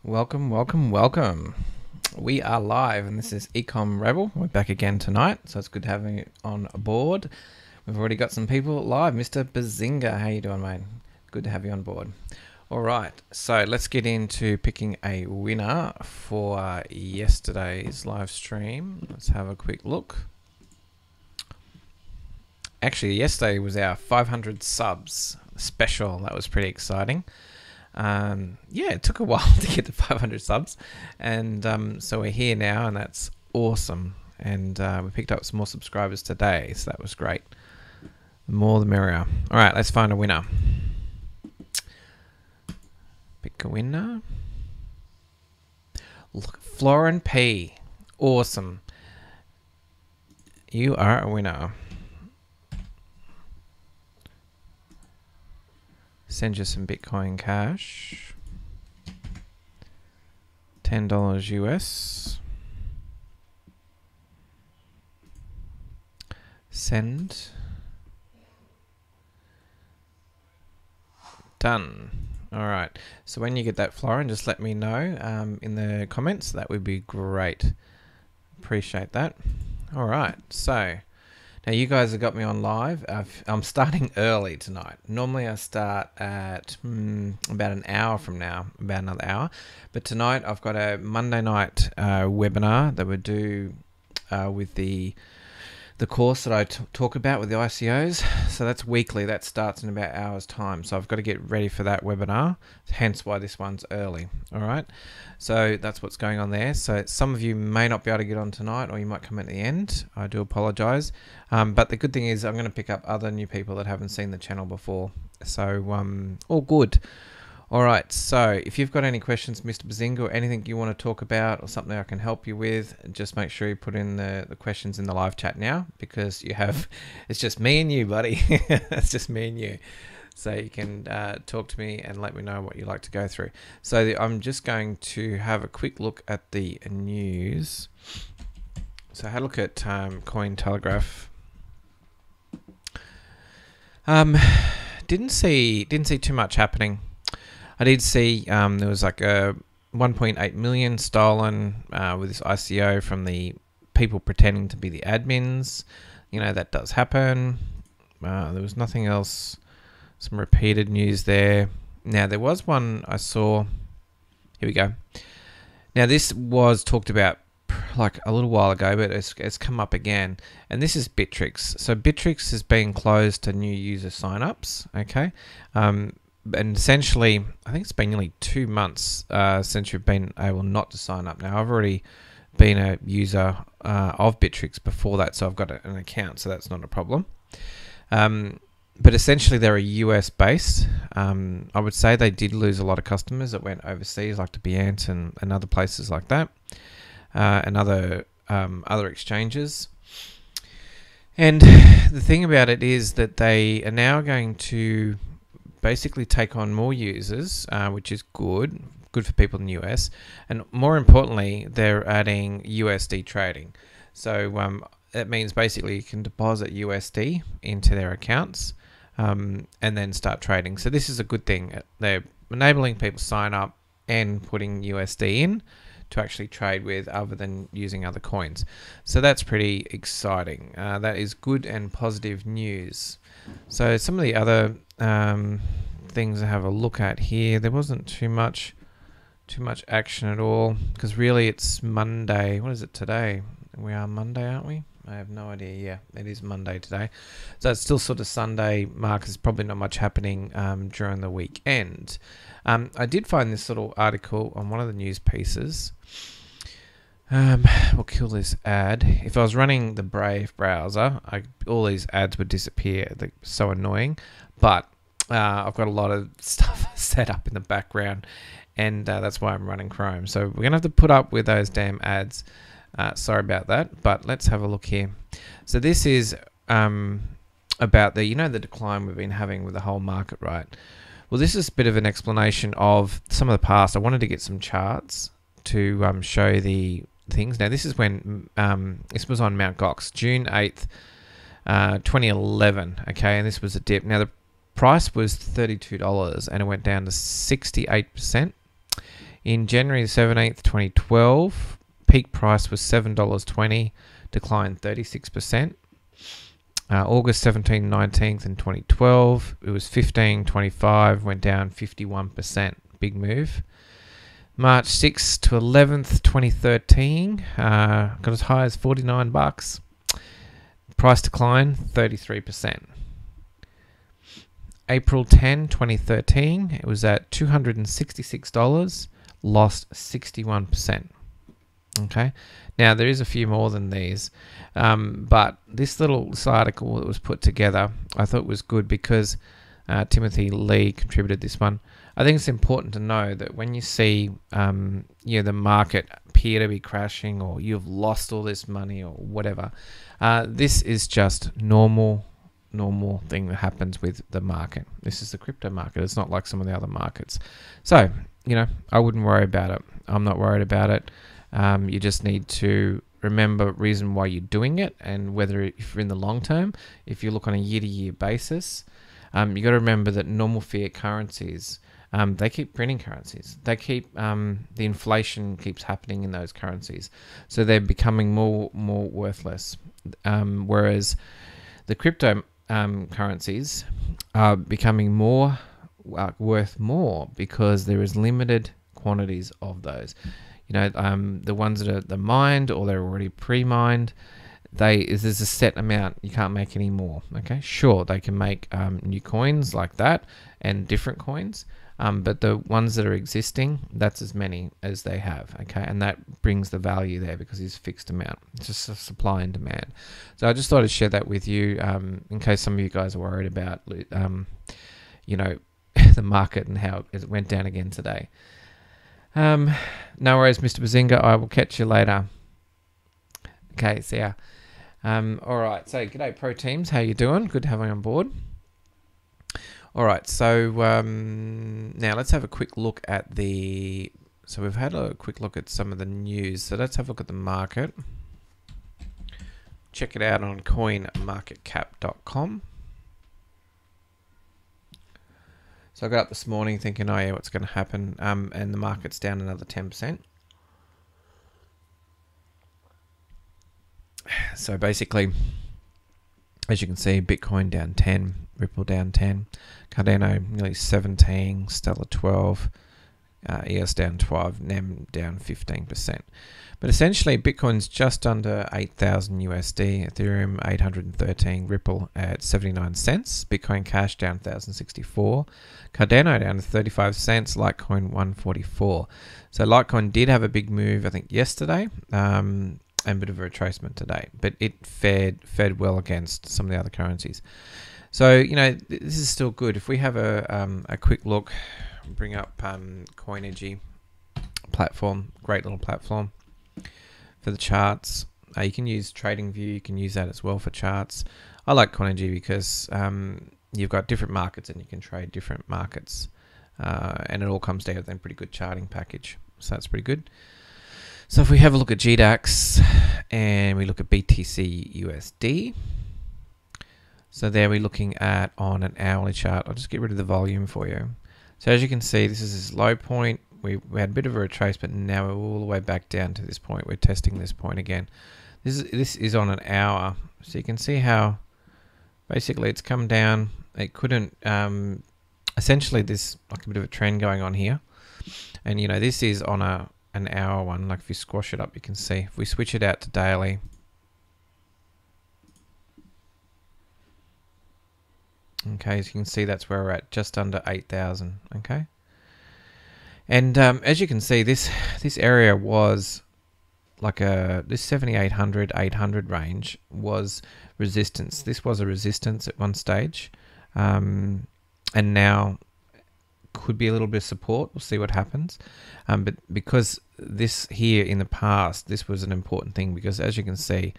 Welcome, welcome, welcome. We are live, and this is Ecom Rebel. We're back again tonight, so it's good having you on board. We've already got some people live. Mr. Bazinga, how you doing, mate? Good to have you on board. All right, so let's get into picking a winner for yesterday's live stream. Let's have a quick look. Actually, yesterday was our 500 subs special. That was pretty exciting. Yeah, it took a while to get to 500 subs, and so we're here now, and that's awesome. And we picked up some more subscribers today, so that was great. The more the merrier. All right, let's find a winner. Pick a winner. Look, Florin P. Awesome. You are a winner. Send you some Bitcoin Cash. $10 US. Send. Done. All right. So when you get that, Florin, just let me know in the comments. That would be great. Appreciate that. All right. So now you guys have got me on live. I'm starting early tonight. Normally I start at about an hour from now, about another hour. But tonight I've got a Monday night webinar that we do with the course that I talk about with the ICOs. So that's weekly. That starts in about an hour's time. So I've got to get ready for that webinar. Hence why this one's early. All right. So that's what's going on there. So some of you may not be able to get on tonight, or you might come at the end. I do apologize. But the good thing is I'm going to pick up other new people that haven't seen the channel before. So all good. All right, so if you've got any questions, Mr. Bazinga, or anything you want to talk about or something I can help you with, just make sure you put in the questions in the live chat now, because it's just me and you, buddy. It's just me and you. So you can talk to me and let me know what you'd like to go through. So I'm just going to have a quick look at the news. So I had a look at Cointelegraph. Didn't see too much happening. I did see there was like a 1.8 million stolen with this ICO from the people pretending to be the admins. You know, that does happen. There was nothing else. Some repeated news there. Now, there was one I saw. Here we go. Now, this was talked about like a little while ago, but it's come up again. And this is Bittrex. So Bittrex has been closed to new user signups. Okay. And essentially, I think it's been nearly 2 months since you've been able not to sign up. Now, I've already been a user of Bittrex before that, so I've got an account, so that's not a problem. But essentially, they're a US based. I would say they did lose a lot of customers that went overseas, like to Binance and other places like that, and other exchanges. And the thing about it is that they are now going to basically take on more users, which is good for people in the US, and more importantly, they're adding USD trading. So that means basically you can deposit USD into their accounts and then start trading. So this is a good thing. They're enabling people to sign up and putting USD in to actually trade with, other than using other coins. So that's pretty exciting. That is good and positive news. So some of the other things to have a look at here, there wasn't too much action at all, because really it's Monday. What is it today? We are Monday, aren't we? I have no idea. Yeah, it is Monday today. So it's still sort of Sunday mark. There's probably not much happening during the weekend. I did find this little article on one of the news pieces. We'll kill this ad. If I was running the Brave browser, all these ads would disappear. They're so annoying. But I've got a lot of stuff set up in the background, and that's why I'm running Chrome. So we're going to have to put up with those damn ads. Sorry about that, but let's have a look here. So this is about the decline we've been having with the whole market, right? Well, this is a bit of an explanation of some of the past. I wanted to get some charts to show the things. Now, this is when this was on Mt. Gox, June 8th, 2011. Okay, and this was a dip. Now, the price was $32 and it went down to 68% In January 17th, 2012, peak price was $7.20, declined 36%. August 17th, 19th, and 2012, it was 15.25, went down 51%. Big move. March 6th to 11th, 2013, got as high as $49. Price decline 33%. April 10, 2013, it was at $266, lost 61%. Okay, now there is a few more than these, but this article that was put together, I thought was good because Timothy Lee contributed this one. I think it's important to know that when you see the market appear to be crashing, or you've lost all this money or whatever, this is just normal thing that happens with the market. This is the crypto market. It's not like some of the other markets. So, I wouldn't worry about it. I'm not worried about it. You just need to remember reason why you're doing it, and whether if you're in the long term, if you look on a year-to-year basis, you got to remember that normal fiat currencies, they keep printing currencies. They keep the inflation keeps happening in those currencies, so they're becoming more worthless. Whereas the crypto currencies are becoming worth more because there is limited quantities of those. The ones that are mined, or they're already pre-mined, there's a set amount. You can't make any more. Okay, sure, they can make new coins like that and different coins, but the ones that are existing, that's as many as they have. Okay, and that brings the value there because it's a fixed amount. It's just a supply and demand. So I just thought I'd share that with you in case some of you guys are worried about the market and how it went down again today. No worries, Mr. Bazinga. I will catch you later. Okay, see ya. All right, so g'day Pro Teams. How you doing? Good to have you on board. All right, so now let's have a quick look at so we've had a quick look at some of the news. So let's have a look at the market. Check it out on coinmarketcap.com. So I got up this morning thinking, oh yeah, what's going to happen? And the market's down another 10%. So basically, as you can see, Bitcoin down 10, Ripple down 10, Cardano nearly 17, Stellar 12, EOS down 12, NEM down 15%. But essentially, Bitcoin's just under 8,000 USD, Ethereum 813, Ripple at 79 cents, Bitcoin Cash down 1,064, Cardano down to 35 cents, Litecoin 144. So Litecoin did have a big move, I think, yesterday, and a bit of a retracement today, but it fared well against some of the other currencies. So this is still good. If we have a quick look, bring up Coingy platform, great little platform for the charts. You can use TradingView, you can use that as well for charts. I like Coingy because you've got different markets and you can trade different markets, and it all comes down with a pretty good charting package. So that's pretty good. So if we have a look at GDAX and we look at BTC USD, so there we're looking at on an hourly chart. I'll just get rid of the volume for you. So as you can see, this is this low point. We had a bit of a retrace, but now we're all the way back down to this point. We're testing this point again. This is on an hour. So you can see how basically it's come down. It couldn't, essentially there's like a bit of a trend going on here. And this is on an hour one. Like if you squash it up, you can see. If we switch it out to daily, okay, as you can see, that's where we're at, just under 8,000. Okay, and as you can see, this area was like this 7,800, 800 range was resistance. This was a resistance at one stage, and now could be a little bit of support. We'll see what happens. But because this here in the past, this was an important thing, because as you can see,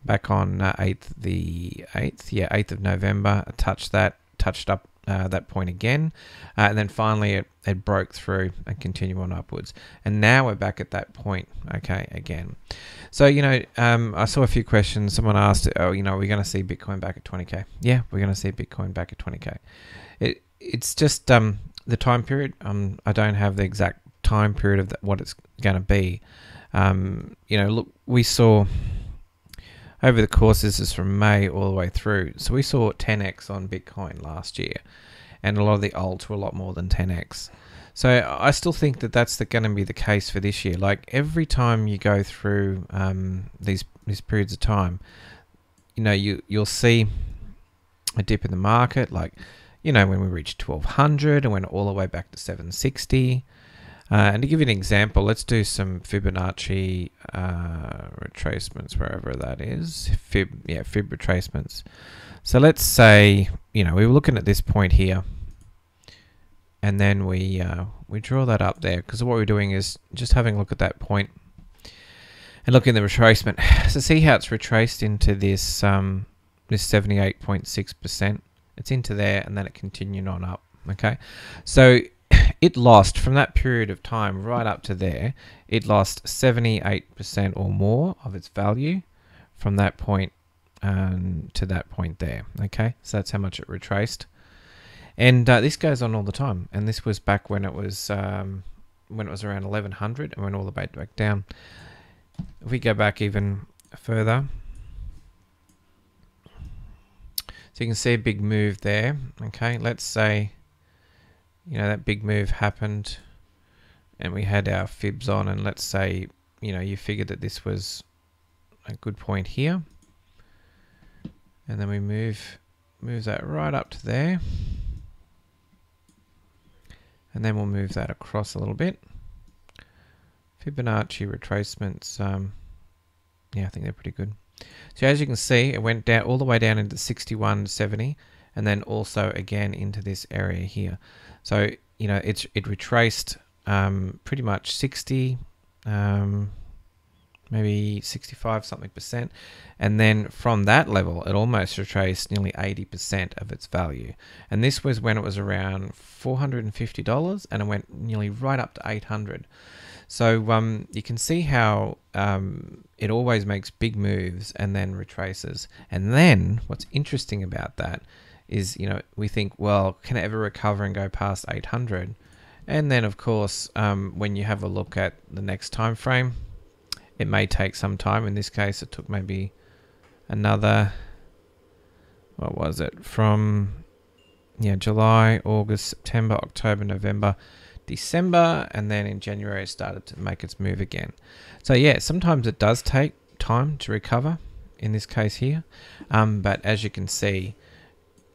back on 8th of November, I touched up that point again, and then finally it broke through and continued on upwards, and now we're back at that point, okay, again. So I saw a few questions. Someone asked, oh, we're going to see Bitcoin back at 20k. Yeah, we're going to see Bitcoin back at 20k. It's just the time period. I don't have the exact time period of what it's going to be. Look, we saw over the course, this is from May all the way through. So we saw 10x on Bitcoin last year, and a lot of the alts were a lot more than 10x. So I still think that that's going to be the case for this year. Like every time you go through these periods of time, you'll see a dip in the market, like when we reached 1200 and went all the way back to 760. And to give you an example, let's do some Fibonacci retracements, wherever that is. Fib retracements. So let's say, we were looking at this point here, and then we draw that up there, because what we're doing is just having a look at that point and look in the retracement. So see how it's retraced into this this 78.6%. It's into there, and then it continued on up. Okay, so it lost from that period of time right up to there. It lost 78% or more of its value from that point to that point there. Okay, so that's how much it retraced, and this goes on all the time. And this was back when it was around 1100 and went all the way back down. If we go back even further, so you can see a big move there. Okay, let's say that big move happened and we had our fibs on, and let's say you figured that this was a good point here, and then we move that right up to there, and then we'll move that across a little bit. Fibonacci retracements, I think they're pretty good. So as you can see, it went down all the way down into 61.70, and then also again into this area here. So it retraced pretty much 60, maybe 65 something percent, and then from that level it almost retraced nearly 80% of its value. And this was when it was around $450, and it went nearly right up to 800. So you can see how it always makes big moves and then retraces. And then what's interesting about that is, we think, well, can it ever recover and go past 800? And then, of course, when you have a look at the next time frame, it may take some time. In this case, it took maybe another, what was it, from July, August, September, October, November, December, and then in January it started to make its move again. So sometimes it does take time to recover, in this case here, but as you can see,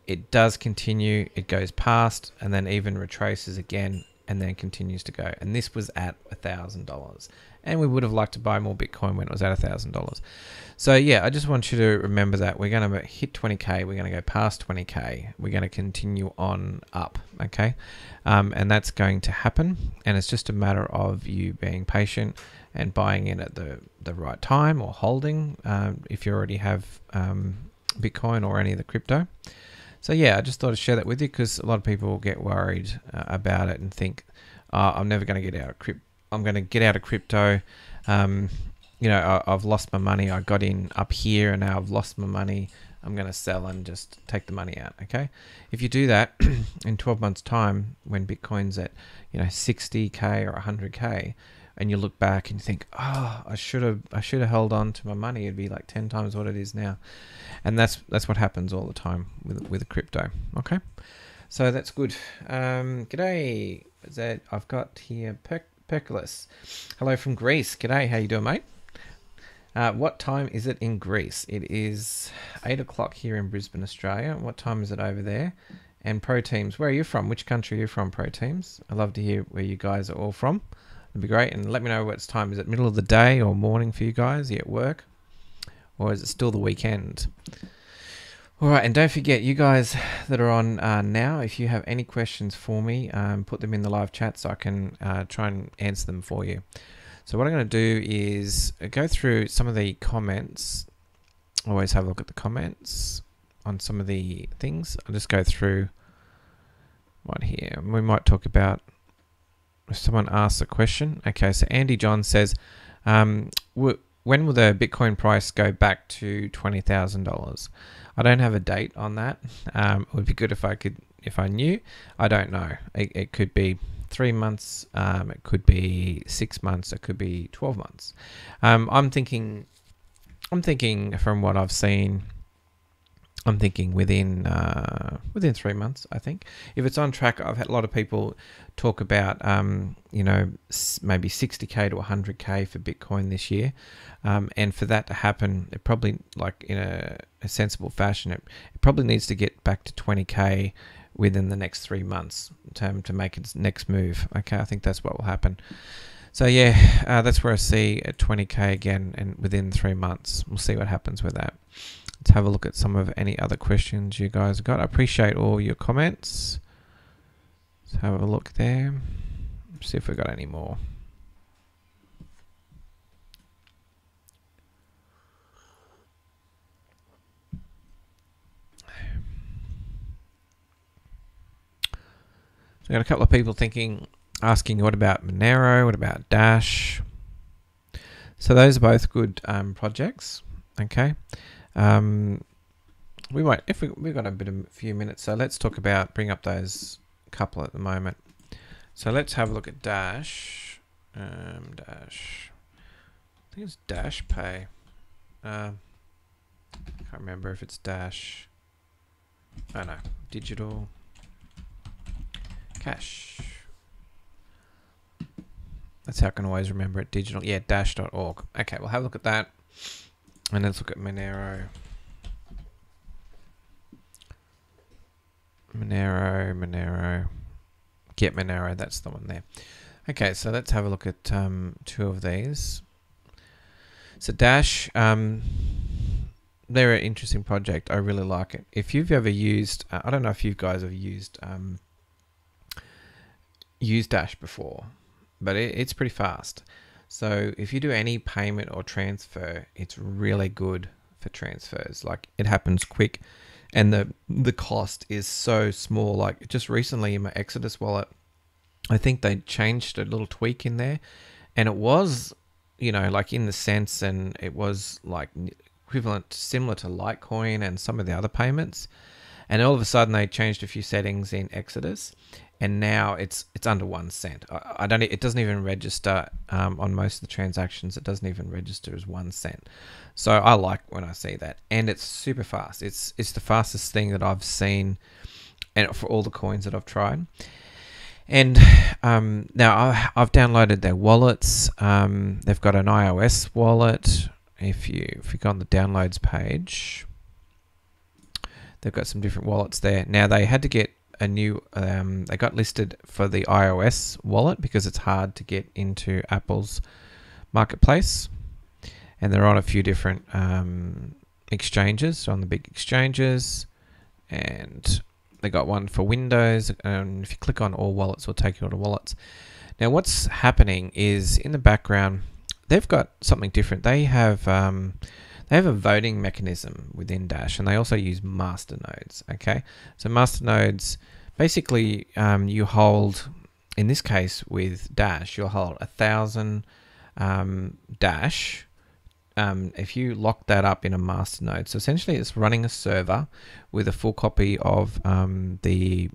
it does continue. It goes past and then even retraces again, and then continues to go. And this was at $1,000, and we would have liked to buy more Bitcoin when it was at $1,000. So I just want you to remember that we're going to hit 20k, we're going to go past 20k, we're going to continue on up. Okay, and that's going to happen, and it's just a matter of you being patient and buying in at the right time, or holding if you already have Bitcoin or any of the crypto. So I just thought I'd share that with you, because a lot of people get worried about it and think, I'm never going to get out of crypto. I'm going to get out of crypto. I've lost my money. I got in up here and now I've lost my money. I'm going to sell and just take the money out. Okay. If you do that in 12 months time, when Bitcoin's at, 60k or 100k, and you look back and you think, I should have held on to my money, it'd be like 10 times what it is now. And that's what happens all the time with crypto. Okay. So that's good. G'day. I've got here Perculus. Hello from Greece. G'day. How you doing, mate? What time is it in Greece? It is 8 o'clock here in Brisbane, Australia. What time is it over there? And Pro Teams, where are you from? Which country are you from, Pro Teams? I'd love to hear where you guys are all from. It'd be great. And let me know what time. Is it middle of the day or morning for you guys? Are you at work? Or is it still the weekend? All right, and don't forget, you guys that are on now, if you have any questions for me, put them in the live chat so I can try and answer them for you. So what I'm going to do is go through some of the comments. Always have a look at the comments on some of the things. I'll just go through one here. We might talk about if someone asks a question. Okay, so Andy John says, when will the Bitcoin price go back to $20,000? I don't have a date on that. It would be good if I knew. I don't know. It could be 3 months, it could be 6 months, it could be 12 months. I'm thinking from what I've seen, I'm thinking within 3 months. I think if it's on track, I've had a lot of people talk about maybe 60k to 100k for Bitcoin this year, and for that to happen, it probably, like in a sensible fashion, it probably needs to get back to 20k within the next 3 months to make its next move. Okay, I think that's what will happen. So yeah, that's where I see a 20k again, and within 3 months, we'll see what happens with that. Let's have a look at some of any other questions you guys have got. I appreciate all your comments. Let's have a look there. See if we've got any more. So I got a couple of people asking, what about Monero? What about Dash? So those are both good projects. Okay. We might, if we've got a few minutes, so let's bring up those couple at the moment. So let's have a look at Dash. Dash. I think it's Dash Pay. Can't remember if it's Dash. Oh no, Digital Cash. That's how I can always remember it. Digital, yeah, dash.org. Okay, we'll have a look at that. And let's look at Monero. Monero. Get Monero, that's the one there. Okay, so let's have a look at two of these. So Dash, they're an interesting project. I really like it. If you've ever used, I don't know if you guys have used Dash before, but it's pretty fast. So if you do any payment or transfer, it's really good for transfers. Like, it happens quick, and the cost is so small. Like, just recently in my Exodus wallet, I think they changed a little tweak in there, and it was, like in the sense, and it was like equivalent, similar to Litecoin and some of the other payments. And all of a sudden they changed a few settings in Exodus, and now it's under 1 cent. It doesn't even register on most of the transactions. It doesn't even register as 1 cent. So I like when I see that, and it's super fast. It's the fastest thing that I've seen, and for all the coins that I've tried. And now I've downloaded their wallets. They've got an iOS wallet. If you go on the downloads page, they've got some different wallets there. Now they had to get a new, they got listed for the iOS wallet because it's hard to get into Apple's marketplace, and they're on a few different exchanges, on the big exchanges, and they got one for Windows. And if you click on all wallets, it'll take you to wallets. Now what's happening is, in the background, they've got something different. They have a voting mechanism within Dash, and they also use masternodes. Okay, so masternodes, basically, you hold, in this case with Dash, you'll hold 1,000 Dash. If you lock that up in a masternode, so essentially it's running a server with a full copy of the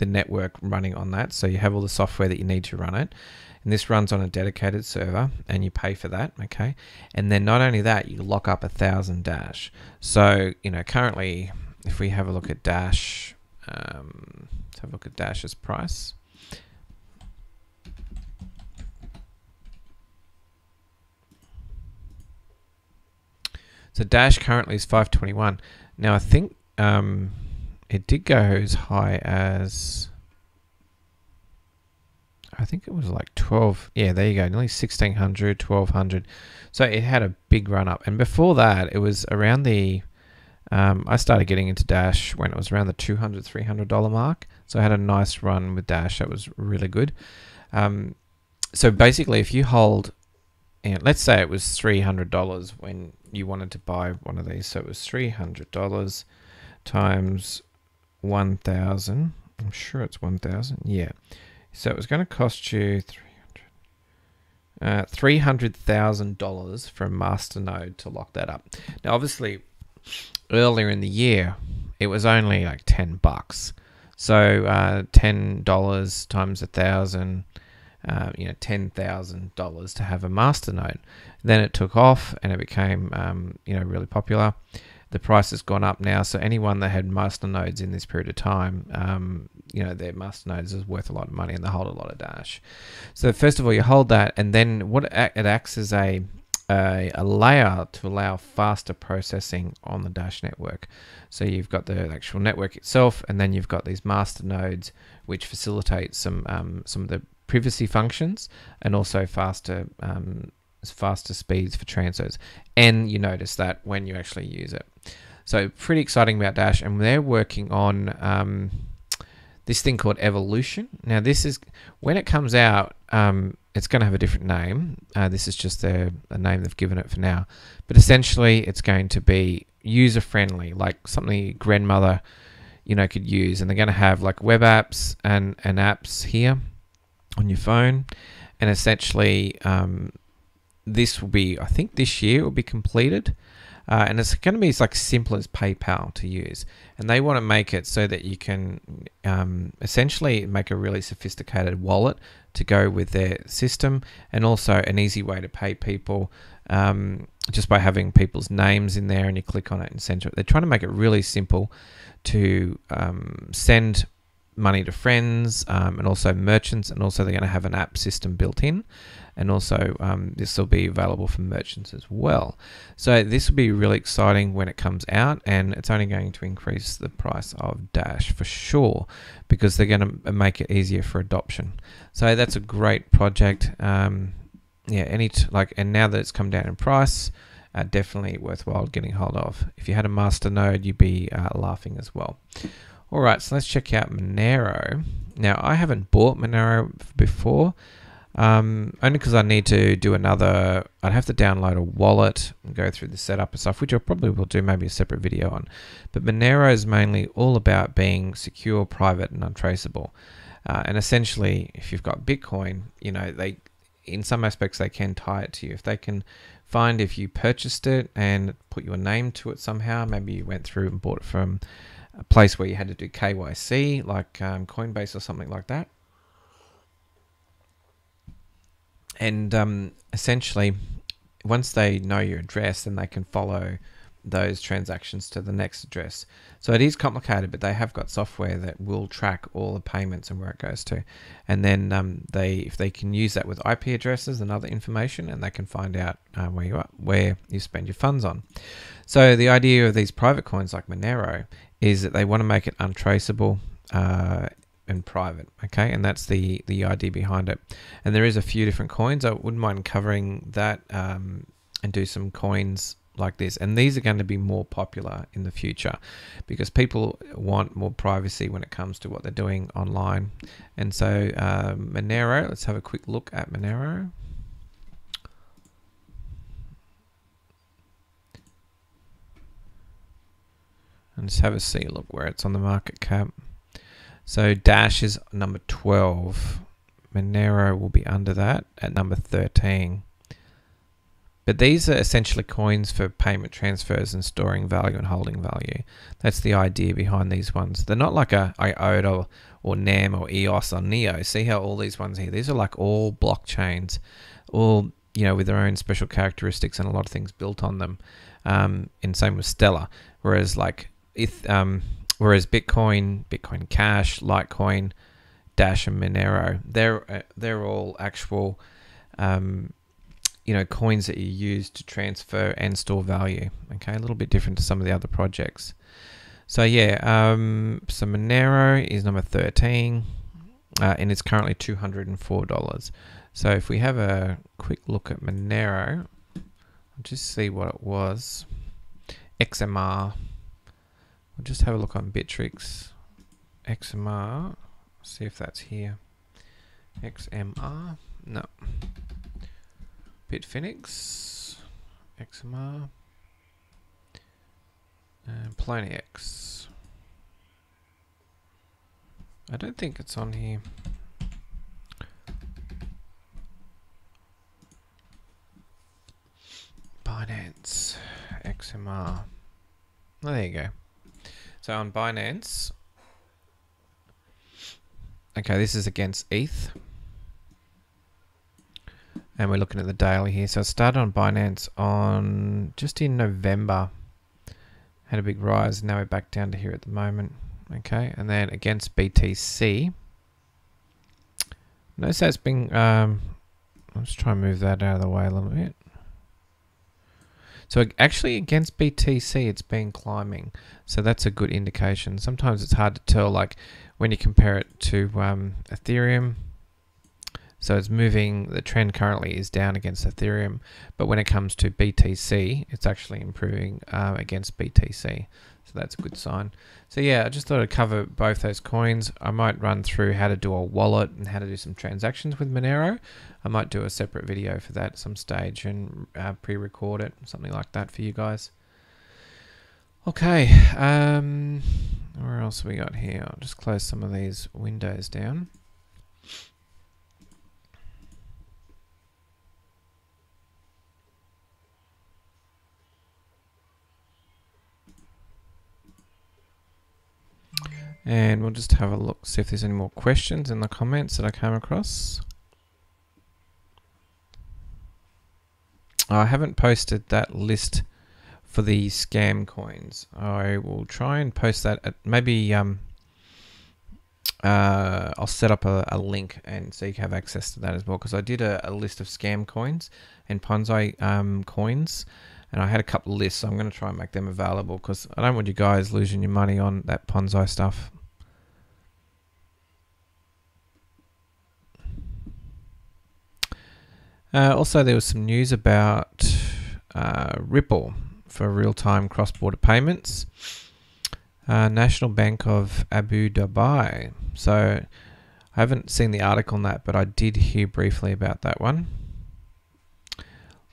network running on that. So you have all the software that you need to run it. And this runs on a dedicated server, and you pay for that, okay? And then not only that, you lock up 1,000 Dash. So, currently, if we have a look at Dash, let's have a look at Dash's price. So Dash currently is 521. Now I think it did go as high as, I think it was like 12. Yeah, there you go. Nearly 1,600, 1,200. So it had a big run up. And before that, it was around the, I started getting into Dash when it was around the $200, $300 mark. So I had a nice run with Dash. That was really good. So basically, if you hold, let's say it was $300 when you wanted to buy one of these. So it was $300 times 1,000. I'm sure it's 1,000. Yeah. So it was going to cost you $300,000 for a masternode to lock that up. Now, obviously, earlier in the year, it was only like $10. So $10 times 1,000, $10,000 to have a masternode. Then it took off and it became really popular. The price has gone up now, so anyone that had masternodes in this period of time, their masternodes is worth a lot of money and they hold a lot of Dash. So first of all, you hold that, and then what it acts as a layer to allow faster processing on the Dash network. So you've got the actual network itself, and then you've got these masternodes which facilitate some of the privacy functions and also faster speeds for transfers. And you notice that when you actually use it. So pretty exciting about Dash, and they're working on this thing called Evolution. Now this is, when it comes out, it's going to have a different name. This is just a name they've given it for now. But essentially it's going to be user-friendly, like something grandmother could use. And they're going to have like web apps and apps here on your phone. And essentially this will be, I think this year it will be completed. And it's going to be like simple as PayPal to use. And they want to make it so that you can essentially make a really sophisticated wallet to go with their system, and also an easy way to pay people just by having people's names in there, and you click on it and send it. They're trying to make it really simple to send money to friends and also merchants, and also they're going to have an app system built in, and also this will be available for merchants as well. So this will be really exciting when it comes out, and it's only going to increase the price of Dash for sure, because they're going to make it easier for adoption. So that's a great project. And now that it's come down in price, definitely worthwhile getting hold of. If you had a master node, you'd be laughing as well. All right, so let's check out Monero. Now, I haven't bought Monero before, only because I need to do I'd have to download a wallet and go through the setup and stuff, which I probably will do maybe a separate video on. But Monero is mainly all about being secure, private, and untraceable. And essentially, if you've got Bitcoin, in some aspects, they can tie it to you. If they can find if you purchased it and put your name to it somehow, maybe you went through and bought it from a place where you had to do KYC, like Coinbase or something like that. And essentially, once they know your address, then they can follow those transactions to the next address. So it is complicated, but they have got software that will track all the payments and where it goes to. And then if they can use that with IP addresses and other information, and they can find out where you spend your funds on. So the idea of these private coins like Monero is that they want to make it untraceable and private, okay? And that's the idea behind it. And there is a few different coins. I wouldn't mind covering that and do some coins like this. And these are going to be more popular in the future because people want more privacy when it comes to what they're doing online. And so Monero, let's have a quick look at Monero. And just have a look where it's on the market cap. So Dash is number 12. Monero will be under that at number 13. But these are essentially coins for payment transfers and storing value and holding value. That's the idea behind these ones. They're not like a IOTA or NEM or EOS or NEO. See how all these ones here, these are like all blockchains, all with their own special characteristics and a lot of things built on them. And same with Stellar. Whereas Bitcoin, Bitcoin Cash, Litecoin, Dash, and Monero, they're all actual coins that you use to transfer and store value. Okay, a little bit different to some of the other projects. So yeah, so Monero is number 13, and it's currently $204. So if we have a quick look at Monero, I'll just see what it was. XMR. We'll just have a look on Bittrex. XMR. See if that's here. XMR. No. Bitfinex. XMR. And Poloniex. I don't think it's on here. Binance. XMR. Oh, there you go. So on Binance, Okay, this is against ETH. And we're looking at the daily here. So it started on Binance on just in November. Had a big rise. Now we're back down to here at the moment. Okay, and then against BTC. Notice that's been... let's try and move that out of the way a little bit. So actually against BTC, it's been climbing. So that's a good indication. Sometimes it's hard to tell, like when you compare it to Ethereum. So it's moving, the trend currently is down against Ethereum, but when it comes to BTC, it's actually improving against BTC. So that's a good sign. So yeah, I just thought I'd cover both those coins. I might run through how to do a wallet and how to do some transactions with Monero. I might do a separate video for that at some stage and pre-record it, something like that for you guys. Okay, where else have we got here? I'll just close some of these windows down. And we'll just have a look, see if there's any more questions in the comments that I came across. I haven't posted that list for the scam coins. I will try and post that at maybe I'll set up a link and so you can have access to that as well, because I did a list of scam coins and Ponzi coins. And I had a couple of lists, so I'm going to try and make them available because I don't want you guys losing your money on that Ponzi stuff. Also, there was some news about Ripple for real-time cross-border payments. National Bank of Abu Dhabi. So I haven't seen the article on that, but I did hear briefly about that one.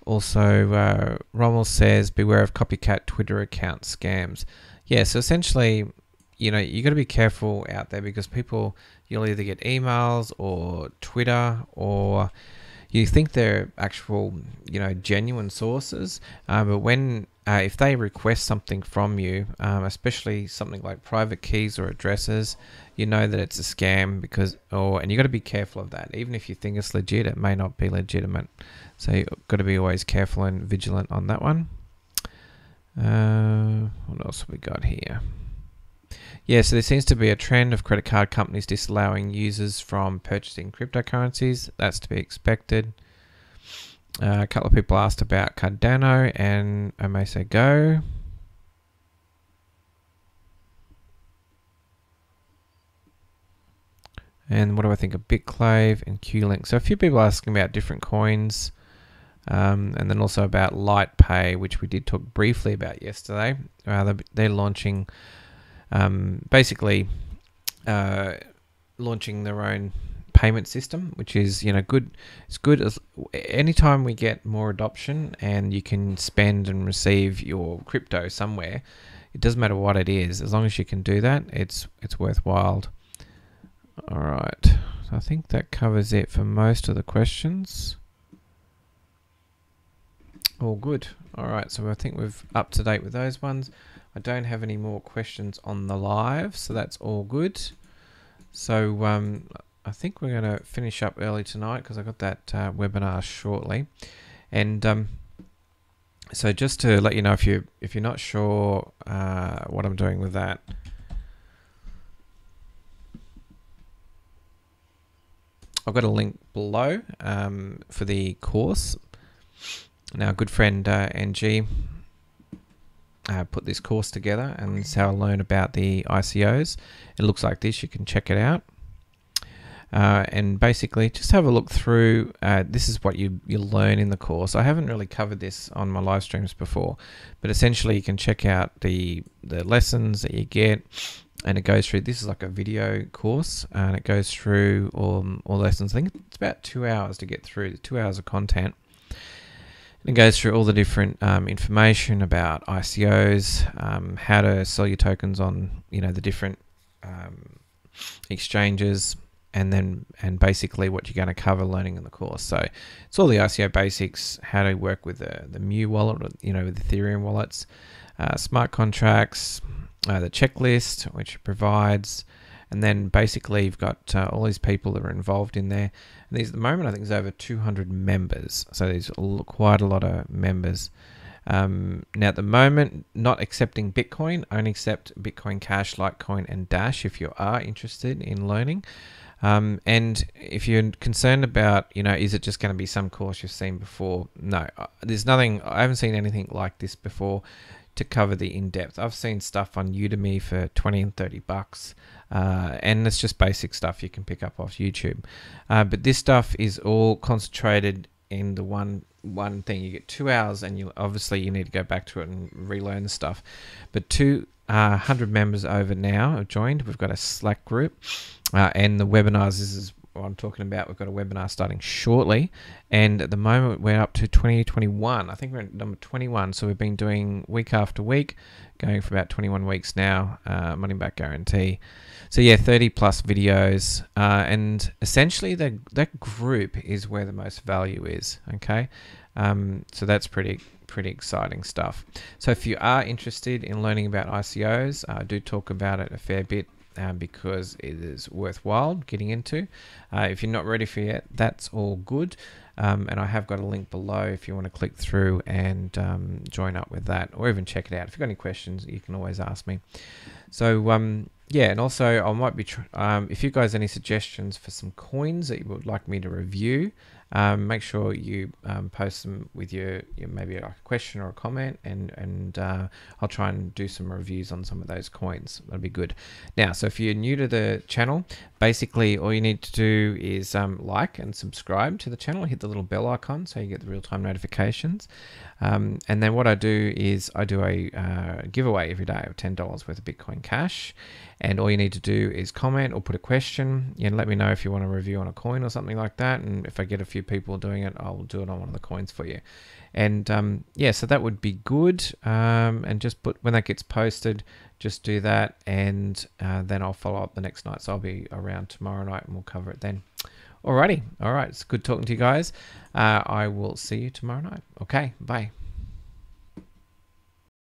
Also, Rommel says, beware of copycat Twitter account scams. Yeah, so essentially, you know, you got to be careful out there because people, you'll either get emails or Twitter or you think they're actual, you know, genuine sources. But when, if they request something from you, especially something like private keys or addresses, you know that it's a scam because, and you got to be careful of that. Even if you think it's legit, it may not be legitimate. So you've got to be always careful and vigilant on that one. What else have we got here? Yeah, so there seems to be a trend of credit card companies disallowing users from purchasing cryptocurrencies. That's to be expected. A couple of people asked about Cardano and Omesa Go. And what do I think of BitClave and QLink? So a few people asking about different coins. And then also about LightPay, which we did talk briefly about yesterday. They're launching, basically launching their own payment system, which is, you know, good. It's good as anytime we get more adoption and you can spend and receive your crypto somewhere. It doesn't matter what it is, as long as you can do that, it's worthwhile. All right, so I think that covers it for most of the questions. All good. All right, so I think we're up to date with those ones. I don't have any more questions on the live, so that's all good. So I think we're going to finish up early tonight because I got that webinar shortly. And so just to let you know, if you're not sure what I'm doing with that, I've got a link below for the course. Now, a good friend NG put this course together, and it's how I learn about the ICOs. It looks like this. You can check it out. And basically, just have a look through. This is what you'll learn in the course. I haven't really covered this on my live streams before, but essentially you can check out the lessons that you get, and it goes through. This is like a video course, and it goes through all lessons. I think it's about 2 hours to get through, 2 hours of content. It goes through all the different information about ICOs, how to sell your tokens on, you know, the different exchanges, and basically what you're going to cover learning in the course. So it's all the ICO basics, how to work with the Mu wallet, you know, with Ethereum wallets, smart contracts, the checklist which it provides, And then basically you've got all these people that are involved in there. And these at the moment, I think there's over 200 members. So there's quite a lot of members. Now at the moment, not accepting Bitcoin, only accept Bitcoin Cash, Litecoin, and Dash if you are interested in learning. And if you're concerned about, is it just going to be some course you've seen before? No, there's nothing. I haven't seen anything like this before to cover the in-depth. I've seen stuff on Udemy for 20 and 30 bucks, and it's just basic stuff you can pick up off YouTube. But this stuff is all concentrated in the one thing. You get 2 hours, and you need to go back to it and relearn the stuff. But 200 members over now have joined. We've got a Slack group, and the webinars. This is what I'm talking about. We've got a webinar starting shortly, and at the moment we're up to 2021. I think we're at number 21. So we've been doing week after week, going for about 21 weeks now. Money back guarantee. So yeah, 30 plus videos, and essentially that group is where the most value is. Okay, so that's pretty exciting stuff. So if you are interested in learning about ICOs, I do talk about it a fair bit because it is worthwhile getting into. If you're not ready for it yet, that's all good. And I have got a link below if you want to click through and join up with that, or even check it out. If you've got any questions, you can always ask me. So yeah, and also I might be if you guys have any suggestions for some coins that you would like me to review, make sure you post them with your maybe like a question or a comment, and I'll try and do some reviews on some of those coins. That'll be good. Now, so if you're new to the channel, basically all you need to do is like and subscribe to the channel, hit the little bell icon so you get the real-time notifications. And then what I do is I do a giveaway every day of $10 worth of Bitcoin Cash. And all you need to do is comment or put a question and let me know if you want a review on a coin or something like that. And if I get a few people doing it, I'll do it on one of the coins for you. And yeah, so that would be good. And just when that gets posted, just do that. And then I'll follow up the next night. So I'll be around tomorrow night and we'll cover it then. Alrighty. All right. It's good talking to you guys. I will see you tomorrow night. Okay. Bye.